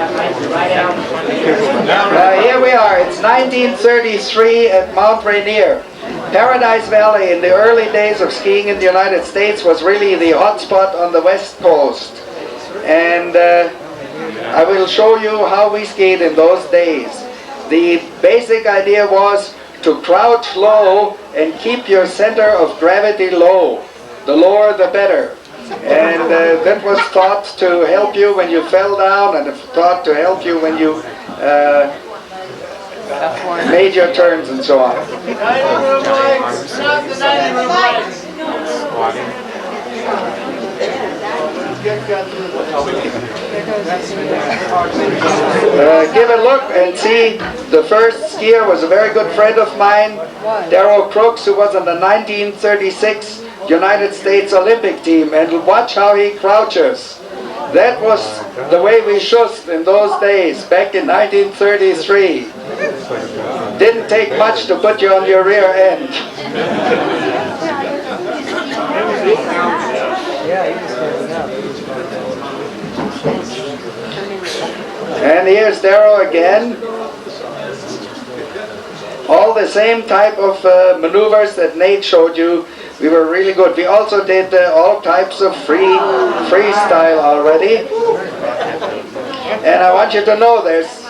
Here we are. It's 1933 at Mount Rainier. Paradise Valley in the early days of skiing in the United States was really the hot spot on the West Coast. And I will show you how we skied in those days. The basic idea was to crouch low and keep your center of gravity low. The lower the better. And that was thought to help you when you fell down, and thought to help you when you made your turns and so on. Give a look and see. The first skier was a very good friend of mine, Darrell Crooks, who was on the 1936 United States Olympic team, and watch how he crouches. That was the way we shushed in those days, back in 1933. Didn't take much to put you on your rear end. And here's Darrow again. All the same type of maneuvers that Nate showed you. We were really good. We also did all types of freestyle already. And I want you to know there's,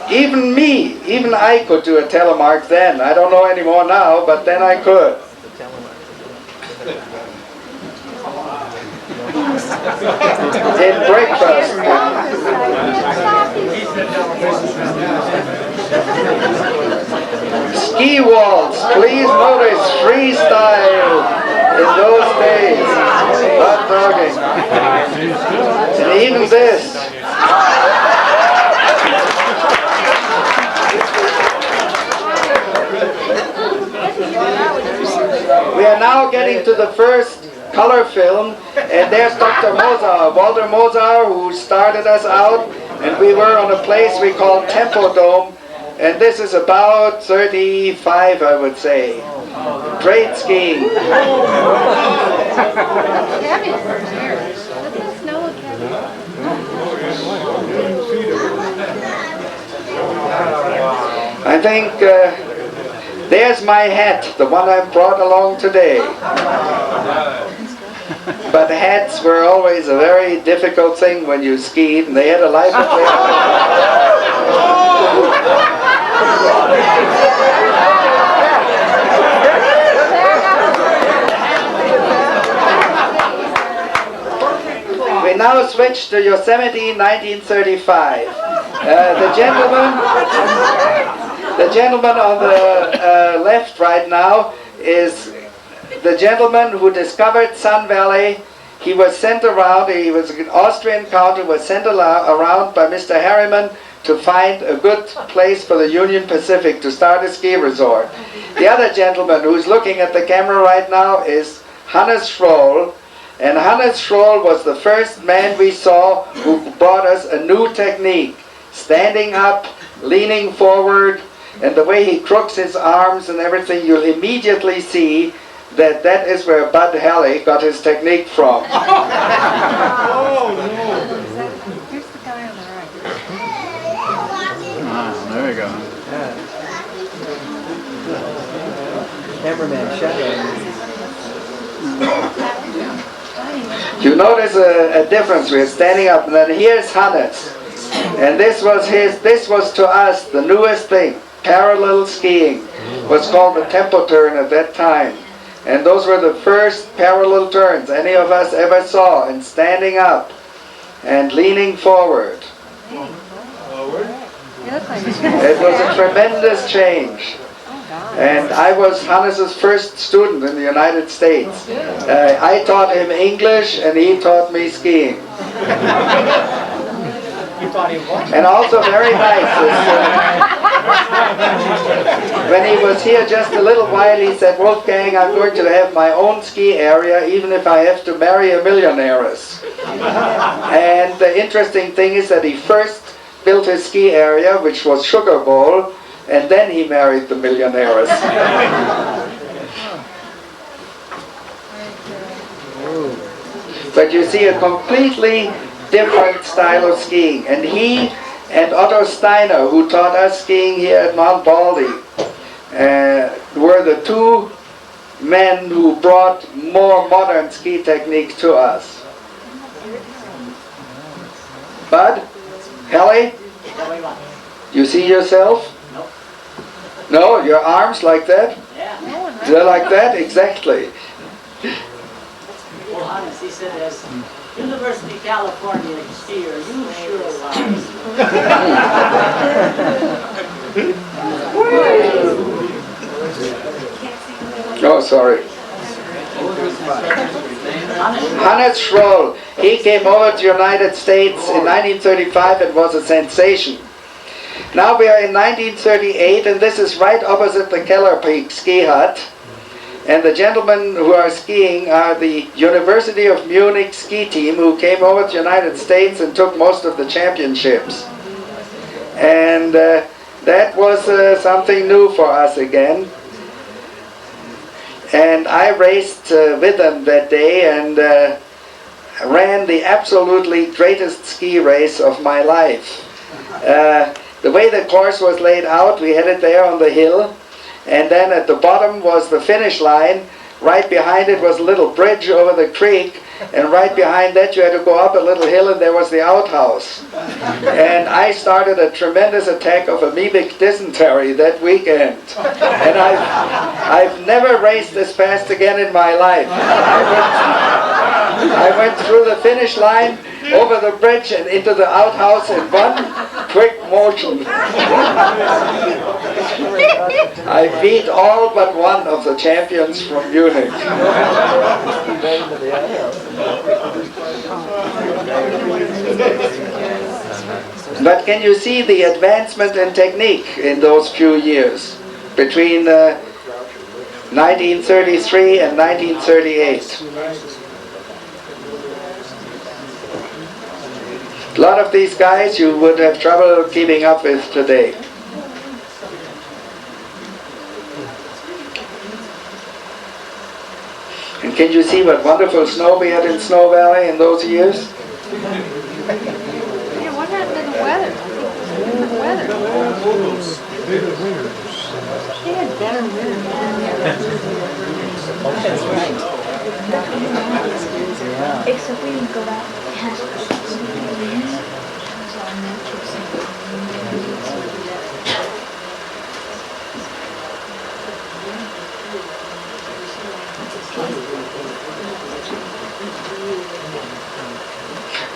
even I could do a telemark then. I don't know anymore now, but then I could. In breakfast. Ski waltz, please notice freestyle in those days. Hot dogging. And even this. We are now getting to the first color film, and there's Dr. Mozart, Walter Mozart, who started us out, and we were on a place we call Tempo Dome, and this is about 35, I would say. Great skiing. I think there's my hat, the one I brought along today. But hats were always a very difficult thing when you skied, and they had a life of their own. We now switch to Yosemite 1935. The gentleman on the left right now is the gentleman who discovered Sun Valley. He was sent around, he was an Austrian count who was sent around by Mr. Harriman to find a good place for the Union Pacific to start a ski resort. The other gentleman who's looking at the camera right now is Hannes Schroll. And Hannes Schroll was the first man we saw who brought us a new technique. Standing up, leaning forward, and the way he crooks his arms and everything, you'll immediately see that that is where Bud Halley got his technique from. Oh, no. Here's the guy on the right. Ah, there you go. Cameraman shadow. You notice a difference. We're standing up, and then here's Hannes. And this was to us the newest thing. Parallel skiing was called the tempo turn at that time. And those were the first parallel turns any of us ever saw, and standing up and leaning forward. It was a tremendous change. And I was Hannes's first student in the United States. I taught him English and he taught me skiing. And also very nice when he was here just a little while, he said, "Wolfgang, I'm going to have my own ski area even if I have to marry a millionaires." And the interesting thing is that he first built his ski area, which was Sugar Bowl, and then he married the millionaires. But you see a completely different style of skiing, and he and Otto Steiner, who taught us skiing here at Mount Baldy, were the two men who brought more modern ski technique to us. Bud? Helly? You see yourself? No, your arms like that? Yeah. They're like that? Exactly. Well, honest, he said as University of California skier, you sure lies. Oh, sorry. Hannes Schroll, he came over to the United States in 1935 and was a sensation. Now we are in 1938, and this is right opposite the Keller Peak ski hut. And the gentlemen who are skiing are the University of Munich ski team who came over to the United States and took most of the championships. And that was something new for us again. And I raced with them that day and ran the absolutely greatest ski race of my life. The way the course was laid out, we had it there on the hill, and then at the bottom was the finish line. Right behind it was a little bridge over the creek, and right behind that you had to go up a little hill and there was the outhouse. And I started a tremendous attack of amoebic dysentery that weekend. And I've never raced this fast again in my life. I went through the finish line, over the bridge and into the outhouse in one quick motion. I beat all but one of the champions from Munich. But can you see the advancement in technique in those few years between 1933 and 1938? A lot of these guys you would have trouble keeping up with today. And can you see what wonderful snow we had in Snow Valley in those years? Yeah, what happened to the weather? The weather. They had better weather. That's right. Except we didn't go out.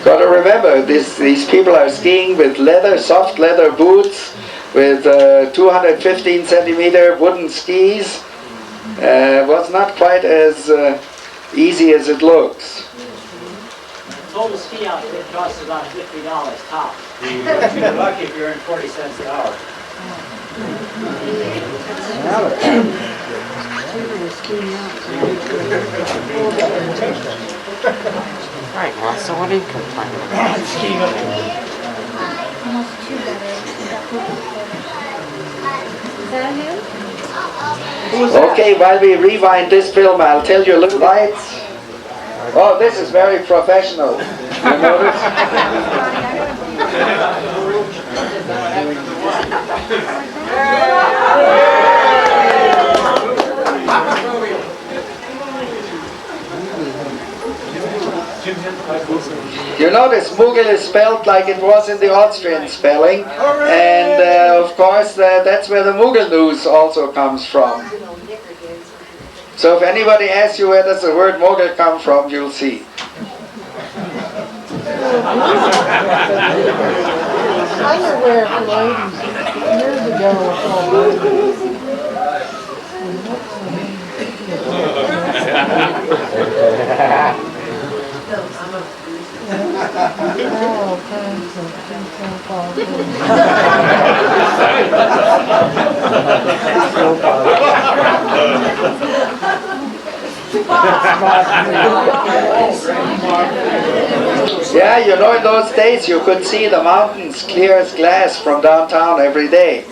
Got to remember, these people are skiing with leather, soft leather boots, with 215 centimeter wooden skis. Was not quite as easy as it looks. Total ski outfit costs about $50 top. You're lucky if you're in 40 cents an hour. Right, well, so what are you complaining about? Almost two better. Is that him? Okay, while we rewind this film, I'll tell you a little lights. Oh, this is very professional. You notice? You notice Mughal is spelled like it was in the Austrian spelling, and of course that's where the Mughal news also comes from. So if anybody asks you where does the word Mughal come from, you'll see. Underwear for ladies. Years ago was all Yeah, you know, in those days you could see the mountains clear as glass from downtown every day.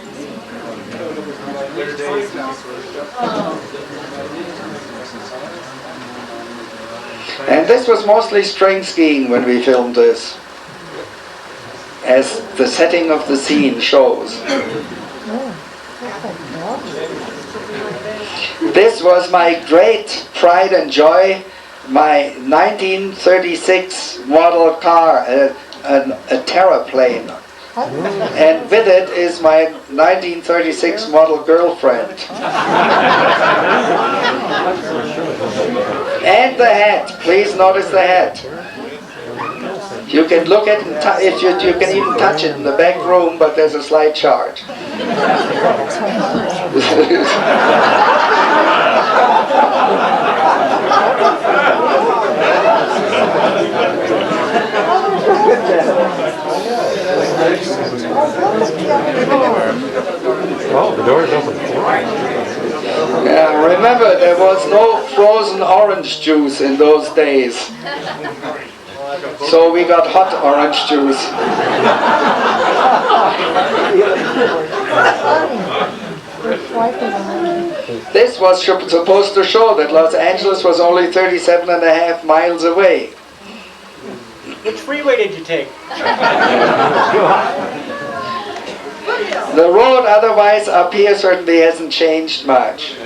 And this was mostly string skiing when we filmed this. as the setting of the scene shows. This was my great pride and joy, my 1936 model car, a terraplane. And with it is my 1936 model girlfriend. And the hat. Please notice the hat. You can look at it, you can even touch it in the back room, but there's a slight charge. Oh, the door's open. Yeah, remember, there was no frozen orange juice in those days. So we got hot orange juice. This was supposed to show that Los Angeles was only 37.5 miles away. Which freeway did you take? The road otherwise up here certainly hasn't changed much.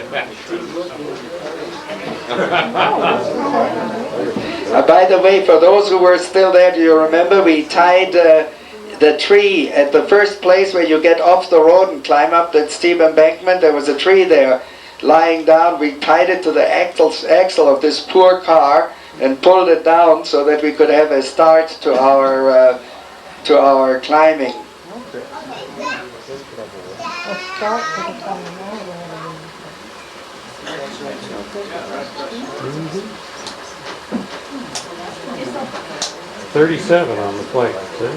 By the way, for those who were still there, do you remember we tied the tree at the first place where you get off the road and climb up that steep embankment? There was a tree there lying down. We tied it to the axle of this poor car and pulled it down so that we could have a start to our climbing. 37 on the plate. See?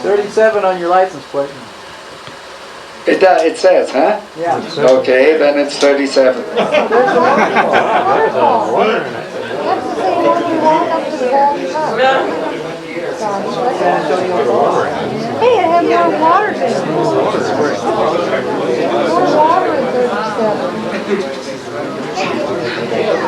37 on your license plate. It says, huh? Yeah. Okay, then it's 37. Hey, I have more water than more water in 37.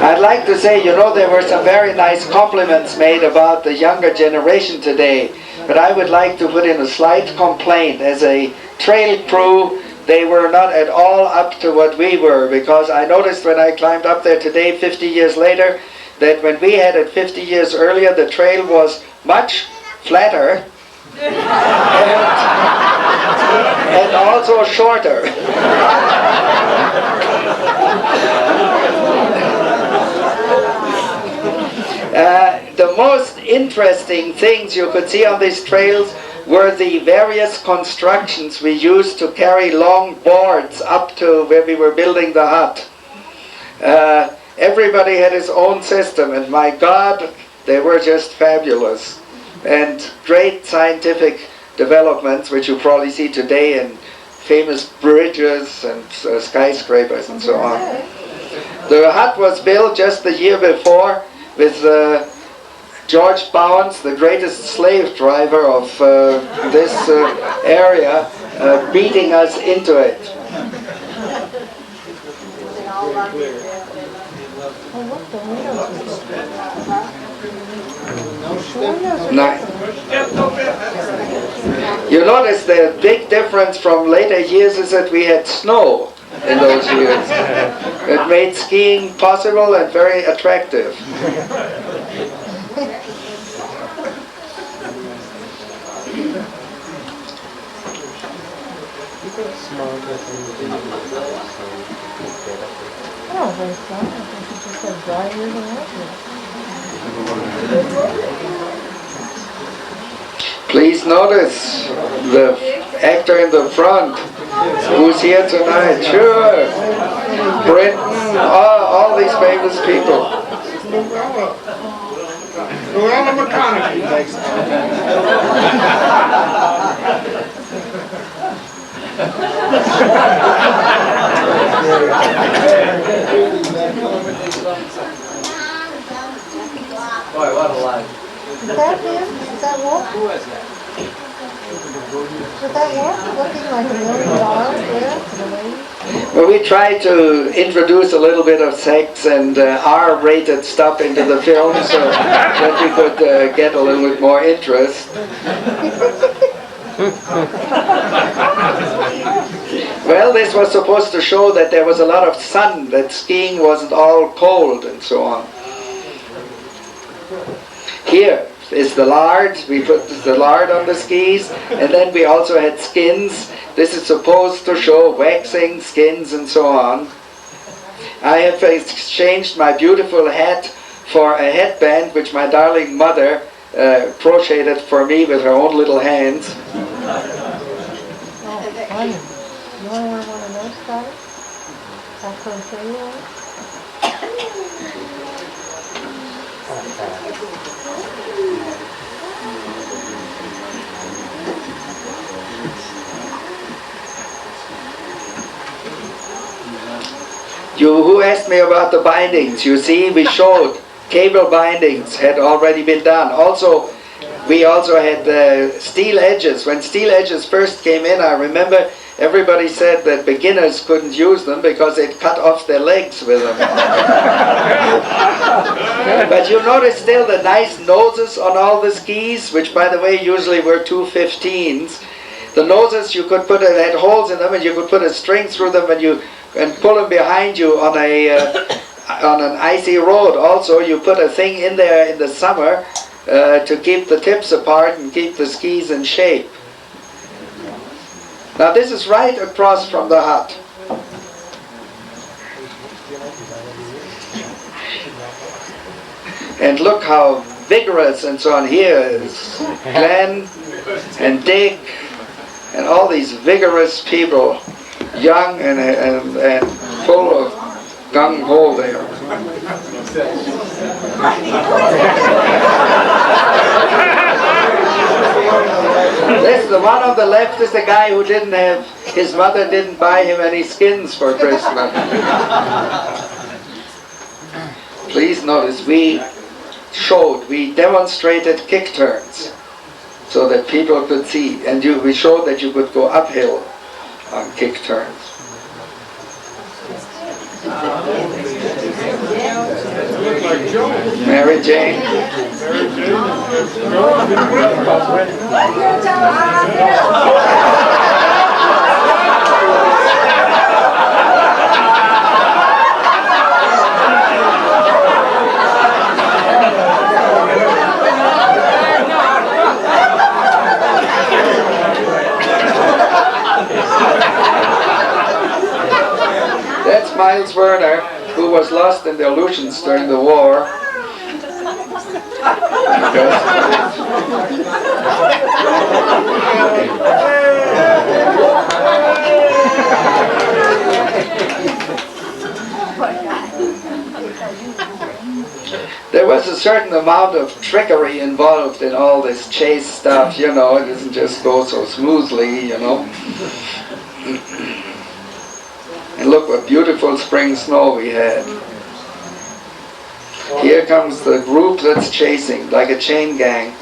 I'd like to say, there were some very nice compliments made about the younger generation today, but I would like to put in a slight complaint. As a trail crew, they were not at all up to what we were, because I noticed when I climbed up there today, 50 years later, that when we had it 50 years earlier, the trail was much flatter and also shorter. The most interesting things you could see on these trails were the various constructions we used to carry long boards up to where we were building the hut. Everybody had his own system, and my God, they were just fabulous. And great scientific developments, which you probably see today in famous bridges and skyscrapers and so on. The hut was built just the year before with George Bounds, the greatest slave driver of this area, beating us into it. You notice the big difference from later years is that we had snow in those years. It made skiing possible and very attractive. Oh, very fun. I think you just have dry ears and water. Please notice the actor in the front who's here tonight. Sure. Britain, all these famous people. Boy, what a life. Is that him? Is that Wolf? Who is that? Is that Wolf looking like $1 million there to the lady? Well, we tried to introduce a little bit of sex and R-rated stuff into the film so that we could get a little bit more interest. Well, this was supposed to show that there was a lot of sun, that skiing wasn't all cold and so on. Here is the lard. We put the lard on the skis, and then we also had skins. This is supposed to show waxing, skins, and so on. I have exchanged my beautiful hat for a headband which my darling mother crocheted for me with her own little hands. Oh, funny. You want to wear one of those, Scotty? I'll crochet one. Who asked me about the bindings? You see, we showed cable bindings had already been done. Also, we also had steel edges. When steel edges first came in, I remember everybody said that beginners couldn't use them because they'd cut off their legs with them. But you notice still the nice noses on all the skis, which by the way usually were 215s. The noses you could put, had holes in them, and you could put a string through them and pull them behind you on on an icy road. Also, you put a thing in there in the summer to keep the tips apart and keep the skis in shape. Now this is right across from the hut. And look how vigorous and so on. Here is Glenn and Dick and all these vigorous people, young and full of gung-ho there. This, the one on the left is the guy who didn't have, his mother didn't buy him any skins for Christmas. Please notice, we demonstrated kick turns so that people could see, and we showed that you could go uphill on kick turns. Mary Jane. That's Miles Werner, who was lost in the Aleutians during the war. There was a certain amount of trickery involved in all this chase stuff, you know. It doesn't just go so smoothly, you know. And look what beautiful spring snow we had. Here comes the group that's chasing, like a chain gang.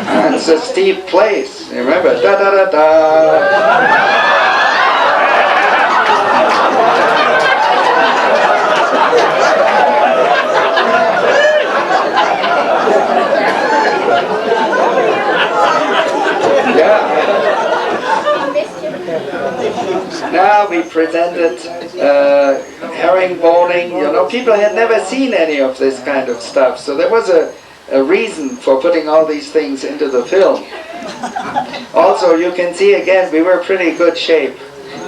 And it's a steep place. You remember? Da da da da. Now we presented herringboning. You know, people had never seen any of this kind of stuff, so there was a reason for putting all these things into the film. Also, you can see again, we were pretty good shape.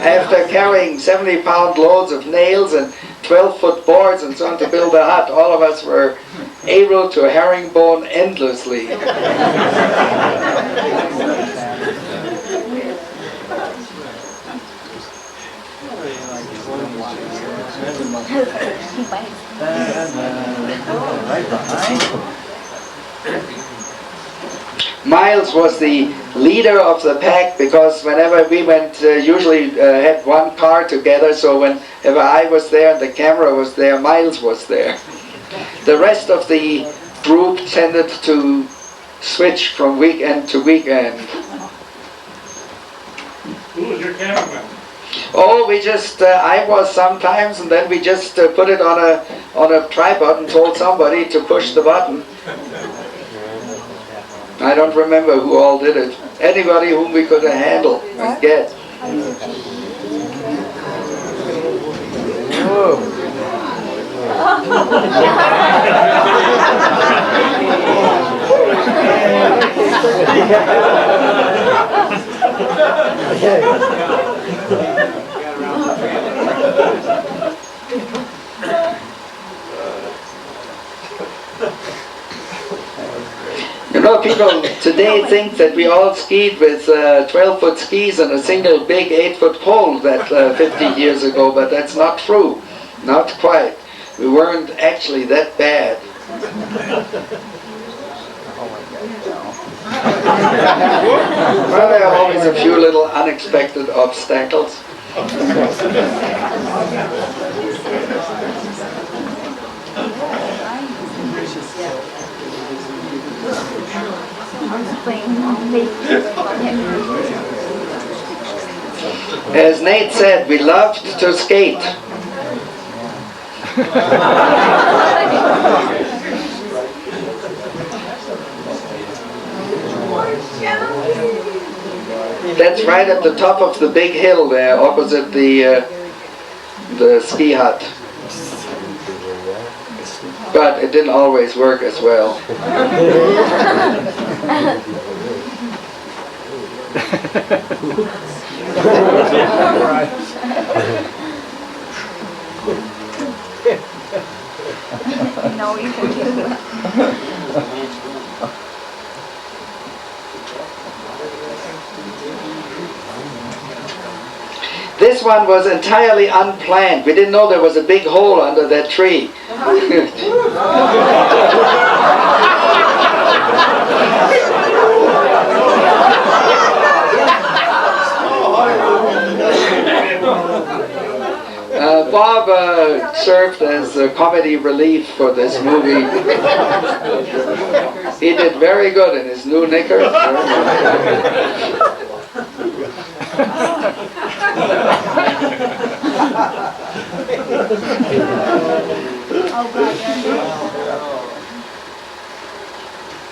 After carrying 70-pound loads of nails and 12-foot boards and so on to build a hut, all of us were able to herringbone endlessly. Miles was the leader of the pack because whenever we went, usually had one car together, so whenever I was there and the camera was there, Miles was there. The rest of the group tended to switch from weekend to weekend. Who was your cameraman? Oh, we just, I was sometimes, and then we just put it on a tripod and told somebody to push the button. I don't remember who all did it. Anybody whom we could handle and get. You know, people today think that we all skied with 12-foot skis and a single big 8-foot pole that 50 years ago, but that's not true. Not quite. We weren't actually that bad. Well, there are always a few little unexpected obstacles. As Nate said, we loved to skate. That's right at the top of the big hill there, opposite the ski hut. But it didn't always work as well. No, you can do that. This one was entirely unplanned. We didn't know there was a big hole under that tree. Bob served as a comedy relief for this movie. He did very good in his new knickers. Oh God,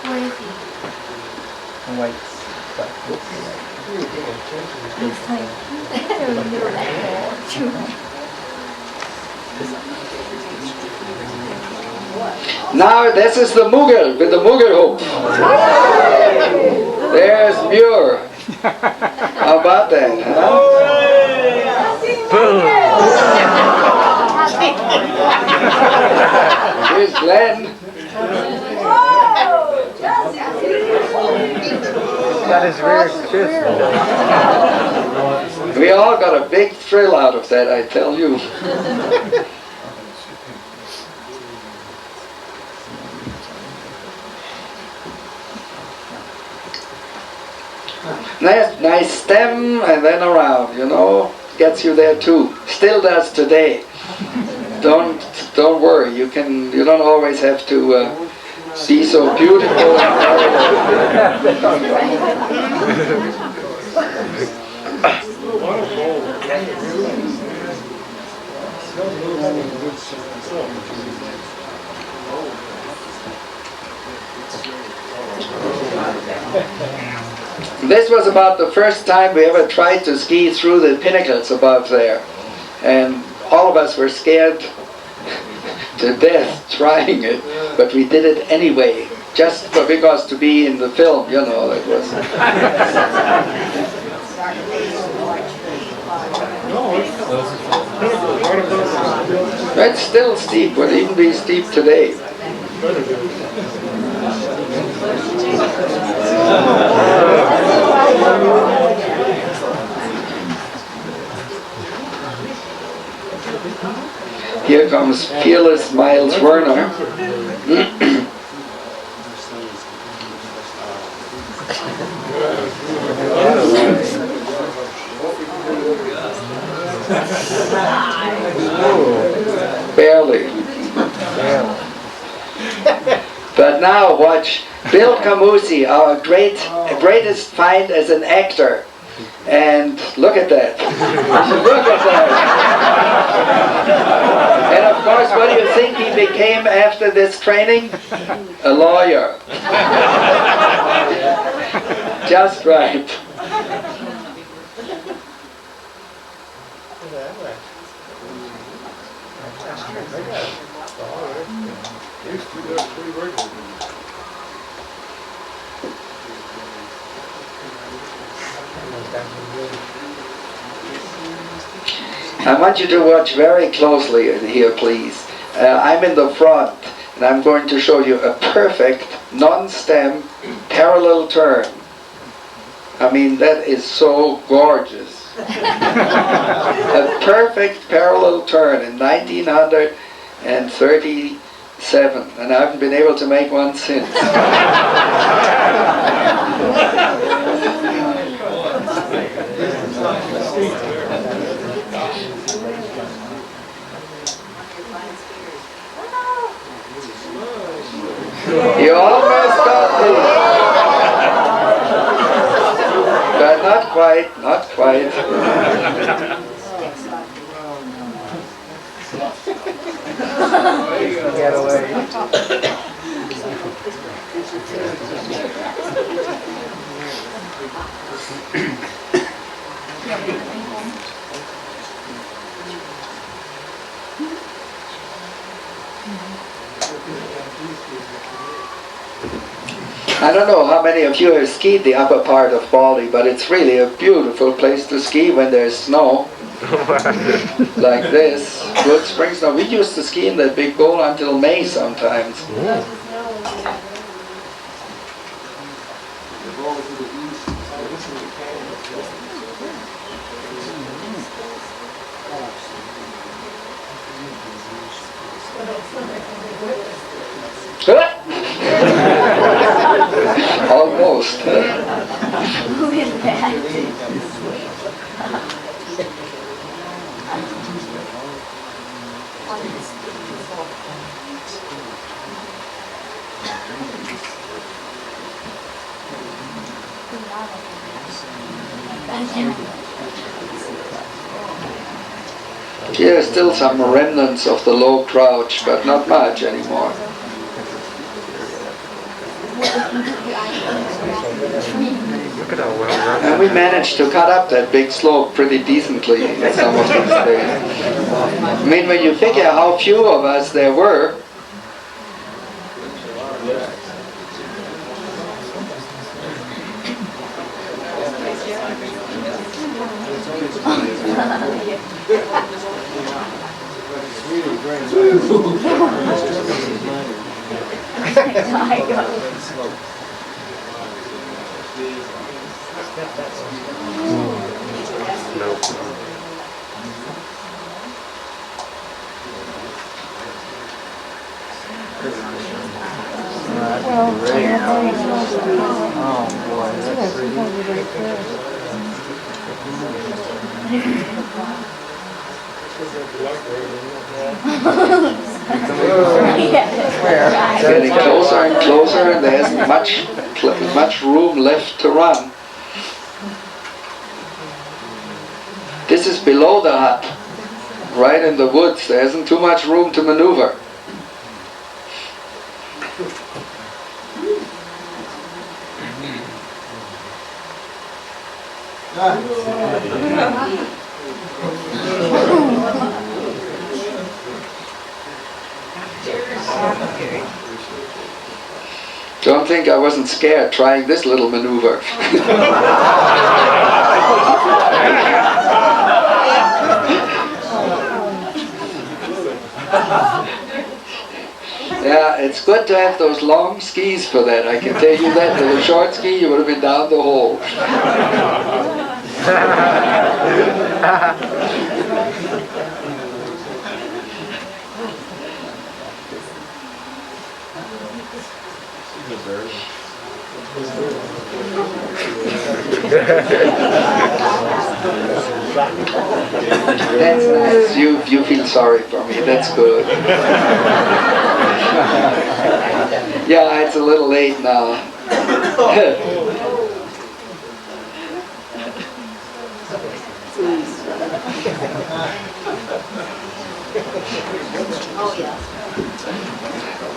where is he? He's like, Now this is the Mughal with the Mughal hoop. There's Muir. How about that, huh? Here's Glenn. That is very good. We all got a big thrill out of that, I tell you. Nice stem and then around, you know, gets you there too. Still does today. Don't worry. You don't always have to be so beautiful and This was about the first time we ever tried to ski through the pinnacles above there. And all of us were scared to death trying it, but we did it anyway, just because to be in the film, you know, it was. It's still steep, would even be steep today. Here comes fearless Miles Werner. Barely. But now watch Bill Camusi, our greatest find as an actor. And look at that. Look at that. And of course, what do you think he became after this training? A lawyer. Just right. I want you to watch very closely here, please. I'm in the front, and I'm going to show you a perfect non-stem parallel turn. I mean, that is so gorgeous. A perfect parallel turn in 1937, and I haven't been able to make one since. You almost got me. But not quite, not quite. Get away. I don't know how many of you have skied the upper part of Baldy, but it's really a beautiful place to ski when there's snow. Like this. Good spring snow. We used to ski in that big bowl until May sometimes. Almost. Who is that? Here are still some remnants of the low crouch, but not much anymore. Look at how well And we managed to cut up that big slope pretty decently in some of these days. I mean, when you figure how few of us there were, Oh boy, that's pretty. getting closer and closer, and there isn't much room left to run. This is below the hut, right in the woods. There isn't too much room to maneuver. Don't think I wasn't scared trying this little maneuver. Yeah, it's good to have those long skis for that. I can tell you that. With a short ski, you would have been down the hole. That's nice. You feel sorry for me. That's good. Yeah, it's a little late now. Oh, yeah.